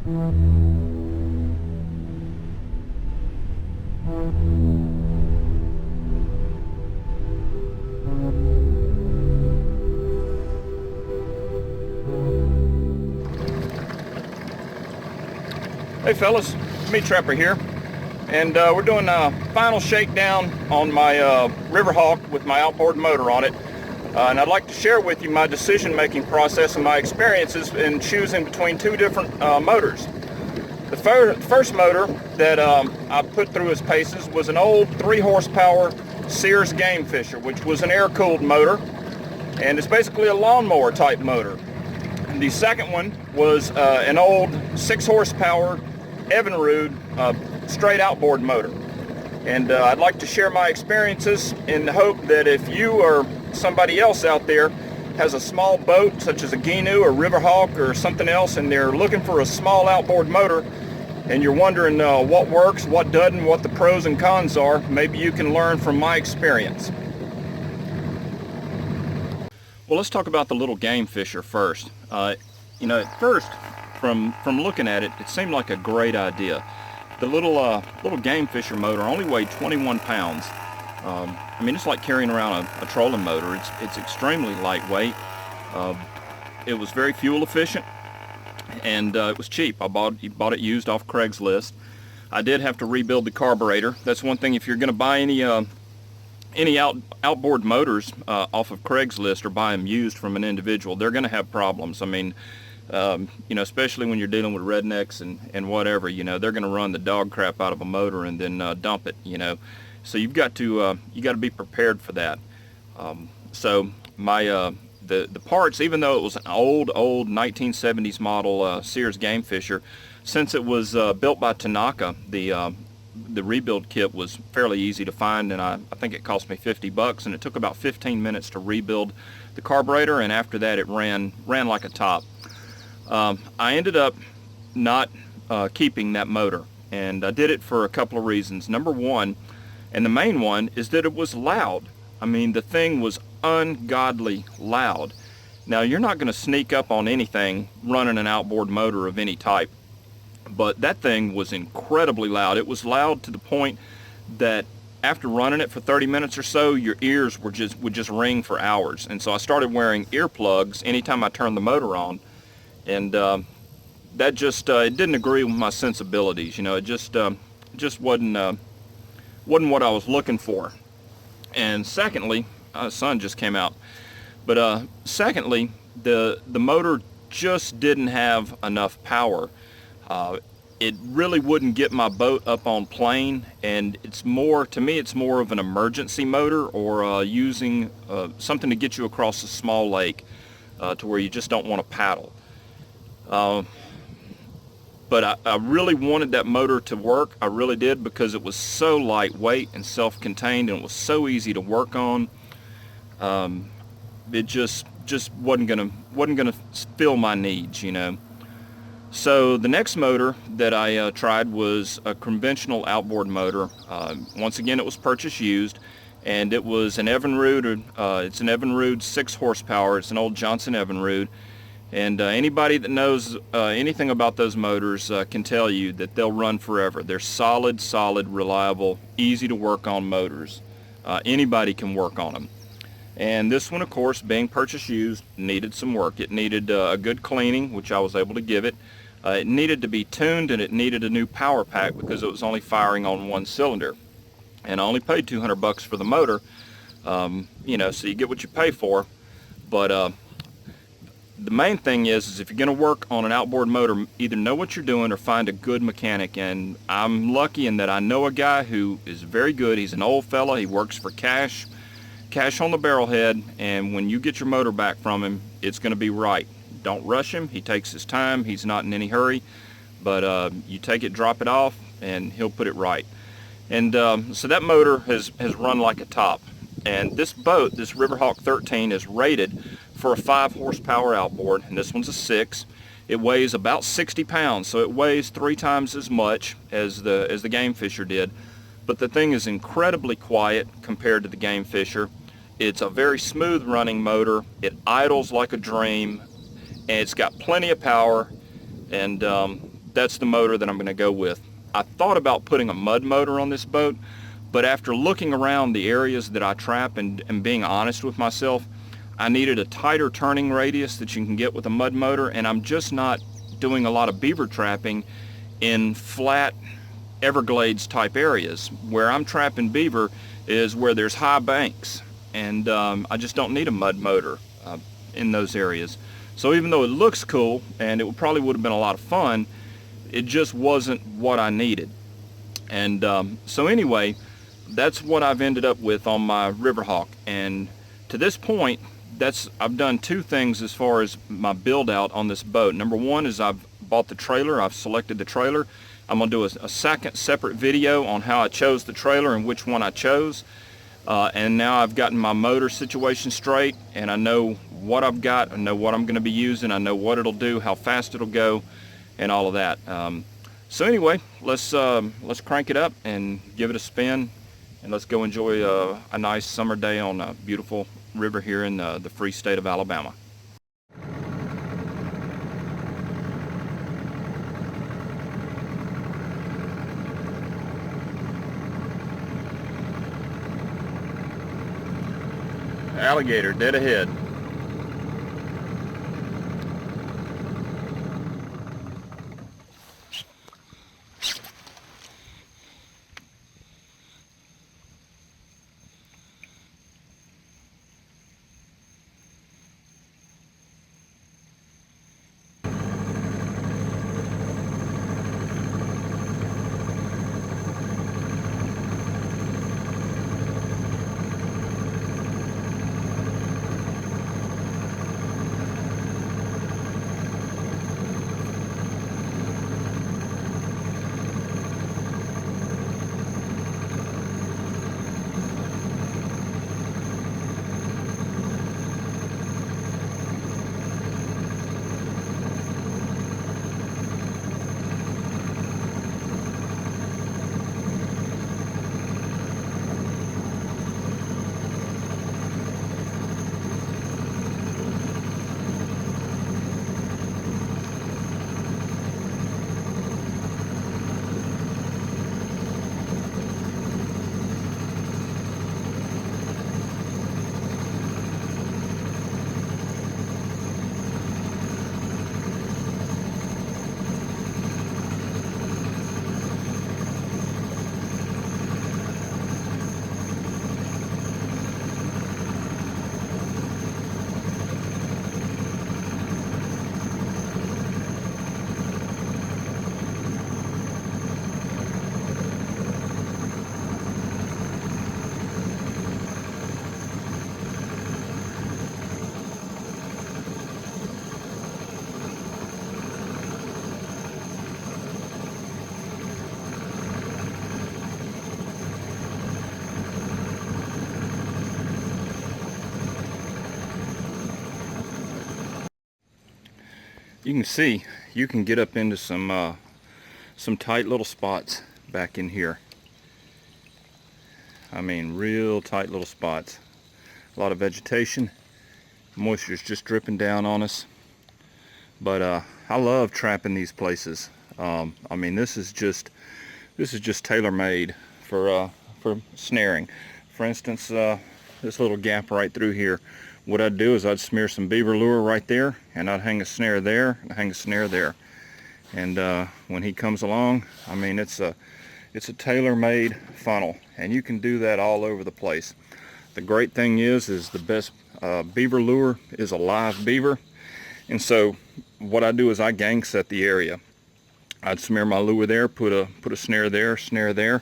Hey fellas, me Trapper here, and we're doing a final shakedown on my Riverhawk with my outboard motor on it, and I'd like to share with you my decision-making process and my experiences in choosing between two different motors. The first motor that I put through its paces was an old 3 horsepower Sears Game Fisher, which was an air-cooled motor, and it's basically a lawnmower type motor. And the second one was an old 6 horsepower Evinrude straight outboard motor. And I'd like to share my experiences in the hope that if you or somebody else out there has a small boat such as a Ginu or Riverhawk or something else, and they're looking for a small outboard motor, and you're wondering what works, what doesn't, what the pros and cons are, maybe you can learn from my experience. Well, let's talk about the little Game Fisher first. You know, at first, from looking at it, it seemed like a great idea. The little Game Fisher motor only weighed 21 pounds. I mean, it's like carrying around a trolling motor. It's extremely lightweight. It was very fuel efficient, and it was cheap. I bought it used off Craigslist. I did have to rebuild the carburetor. That's one thing. If you're going to buy any outboard motors off of Craigslist or buy them used from an individual, they're going to have problems. I mean, you know, especially when you're dealing with rednecks and whatever, you know, they're going to run the dog crap out of a motor and then dump it, you know. So you've got to be prepared for that. So my the parts, even though it was an old 1970s model Sears Game Fisher, since it was built by Tanaka, the rebuild kit was fairly easy to find, and I think it cost me $50, and it took about 15 minutes to rebuild the carburetor, and after that it ran like a top. I ended up not keeping that motor, and I did it for a couple of reasons. Number one, and the main one, is that it was loud. I mean, the thing was ungodly loud. Now, you're not going to sneak up on anything running an outboard motor of any type, but that thing was incredibly loud. It was loud to the point that after running it for 30 minutes or so, your ears would just ring for hours. And so I started wearing earplugs anytime I turned the motor on, and that just it didn't agree with my sensibilities. You know, it just wasn't what I was looking for. And secondly, the sun just came out. But secondly, the motor just didn't have enough power. It really wouldn't get my boat up on plane, and to me it's more of an emergency motor, or using something to get you across a small lake to where you just don't want to paddle. But I really wanted that motor to work. I really did, because it was so lightweight and self-contained, and it was so easy to work on. It just wasn't gonna fill my needs, you know. So the next motor that I tried was a conventional outboard motor. Once again, it was purchased used, and it was an Evinrude. It's an Evinrude 6 horsepower. It's an old Johnson Evinrude. And anybody that knows anything about those motors can tell you that they'll run forever. They're solid, reliable, easy to work on motors. Anybody can work on them. And this one, of course, being purchased used, needed some work. It needed a good cleaning, which I was able to give it. It needed to be tuned, and it needed a new power pack because it was only firing on one cylinder. And I only paid $200 for the motor, you know, so you get what you pay for. But the main thing is if you're going to work on an outboard motor, either know what you're doing or find a good mechanic. And I'm lucky in that I know a guy who is very good. He's an old fella. He works for cash on the barrelhead, and when you get your motor back from him, it's going to be right. Don't rush him. He takes his time. He's not in any hurry, but you take it, drop it off, and he'll put it right. And so that motor has run like a top. And this boat, this Riverhawk 13, is rated for a 5 horsepower outboard, and this one's a 6. It weighs about 60 pounds, so it weighs 3 times as much as the Game Fisher did. But the thing is incredibly quiet compared to the Game Fisher. It's a very smooth running motor. It idles like a dream, and it's got plenty of power. And that's the motor that I'm going to go with. I thought about putting a mud motor on this boat, but after looking around the areas that I trap and being honest with myself, I needed a tighter turning radius that you can get with a mud motor, and I'm just not doing a lot of beaver trapping in flat Everglades type areas. Where I'm trapping beaver is where there's high banks, and I just don't need a mud motor in those areas. So even though it looks cool and it probably would have been a lot of fun, it just wasn't what I needed. And so anyway, that's what I've ended up with on my Riverhawk. And to this point, I've done two things as far as my build out on this boat. Number one is I've bought the trailer. I've selected the trailer. I'm going to do a second separate video on how I chose the trailer and which one I chose. And now I've gotten my motor situation straight, and I know what I've got. I know what I'm going to be using. I know what it'll do, how fast it'll go, and all of that. So anyway, let's crank it up and give it a spin, and let's go enjoy a nice summer day on a beautiful river here in the free state of Alabama. Alligator dead ahead. You can see you can get up into some tight little spots back in here. I mean, real tight little spots. A lot of vegetation. Moisture's just dripping down on us. But I love trapping these places. I mean, this is just tailor-made for snaring. For instance, this little gap right through here. What I'd do is I'd smear some beaver lure right there, and I'd hang a snare there, and hang a snare there. And when he comes along, I mean, it's a tailor-made funnel, and you can do that all over the place. The great thing is the best beaver lure is a live beaver. And so what I do is I gang set the area. I'd smear my lure there, put a snare there,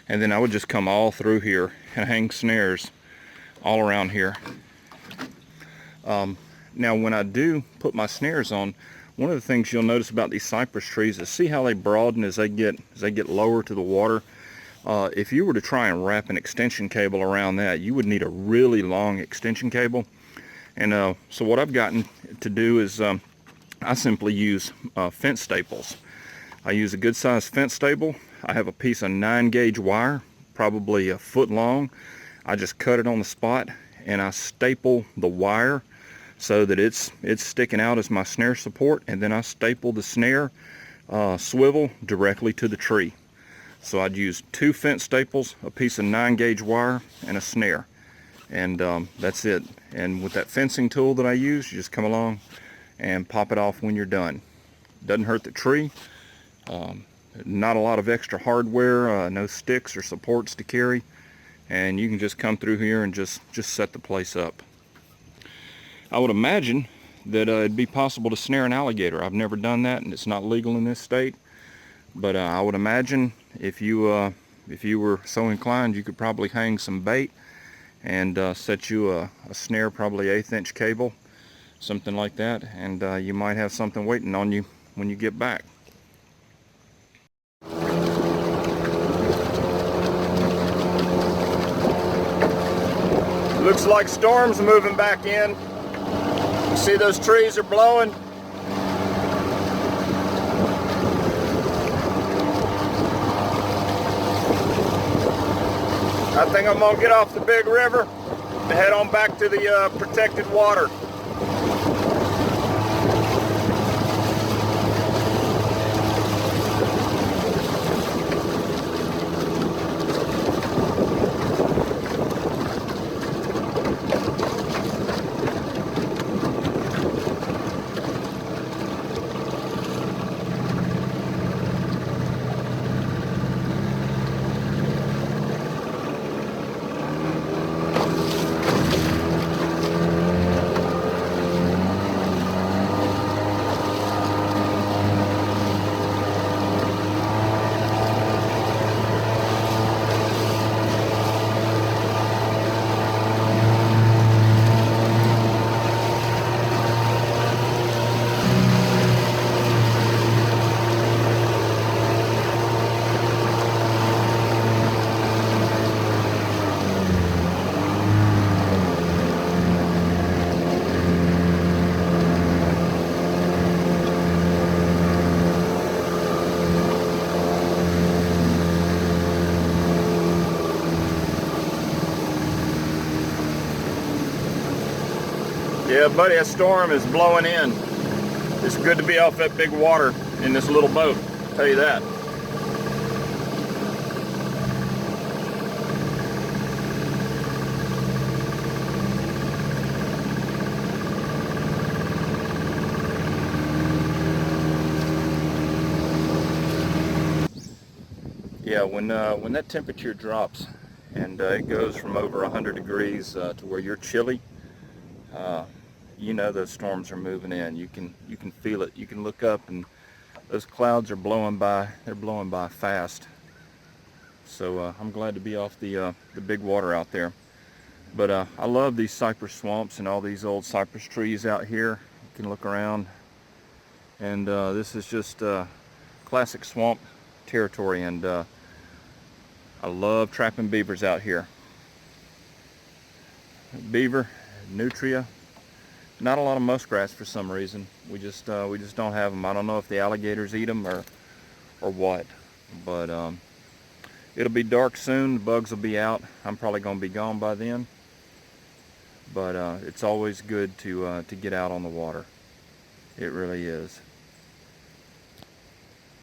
and then I would just come all through here and hang snares all around here. Now when I do put my snares on, one of the things you'll notice about these cypress trees is see how they broaden as they get lower to the water. If you were to try and wrap an extension cable around that, you would need a really long extension cable. And so what I've gotten to do is I simply use fence staples. I use a good sized fence staple. I have a piece of 9-gauge wire, probably a foot long. I just cut it on the spot, and I staple the wire so that it's sticking out as my snare support, and then I staple the snare swivel directly to the tree. So I'd use 2 fence staples, a piece of 9-gauge wire, and a snare. And that's it. And with that fencing tool that I use, you just come along and pop it off when you're done. Doesn't hurt the tree. Not a lot of extra hardware, no sticks or supports to carry. And you can just come through here and just set the place up. I would imagine that it'd be possible to snare an alligator. I've never done that, and it's not legal in this state. But I would imagine if you were so inclined, you could probably hang some bait and set you a snare, probably 1/8 inch cable, something like that, and you might have something waiting on you when you get back. Looks like storm's moving back in. You see those trees are blowing. I think I'm gonna get off the big river and head on back to the protected water. Yeah, buddy, that storm is blowing in. It's good to be off that big water in this little boat, I'll tell you that. Yeah, when that temperature drops and it goes from over 100 degrees to where you're chilly, you know those storms are moving in. You can feel it. You can look up and those clouds are blowing by. They're blowing by fast. So I'm glad to be off the big water out there. But I love these cypress swamps and all these old cypress trees out here. You can look around, and this is just classic swamp territory, and I love trapping beavers out here. Beaver, nutria. Not a lot of muskrats for some reason. We just don't have them. I don't know if the alligators eat them or what. But it'll be dark soon. The bugs will be out. I'm probably going to be gone by then. But it's always good to get out on the water. It really is.